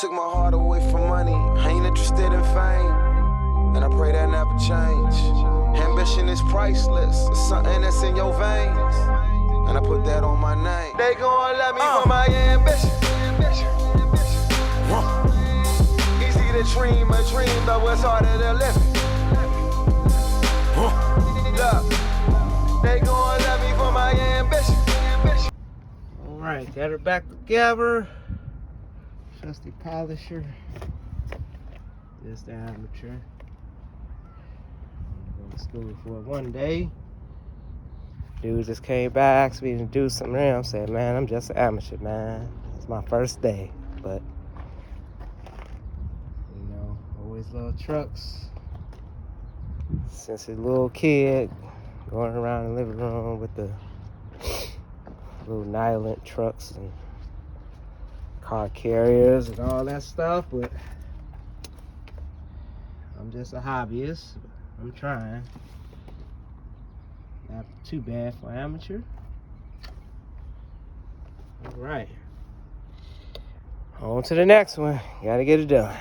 Took my heart away from money, I ain't interested in fame, and I pray that never change. Ambition is priceless, it's something that's in your veins, and I put that on my name. They gon' love me for my ambition. Easy to dream a dream, but what's harder to live it? Look, they gon' love me for my ambition. Alright, got her back together. Trusty polisher. Just the amateur. I'm going to school for one day. Dude just came back, asked me to do something there. I said, man, I'm just an amateur, man. It's my first day. But, you know, always love trucks. Since a little kid, going around the living room with the little Nyland trucks and car carriers and all that stuff, but I'm just a hobbyist. I'm trying. Not too bad for amateur. All right. On to the next one. Gotta get it done.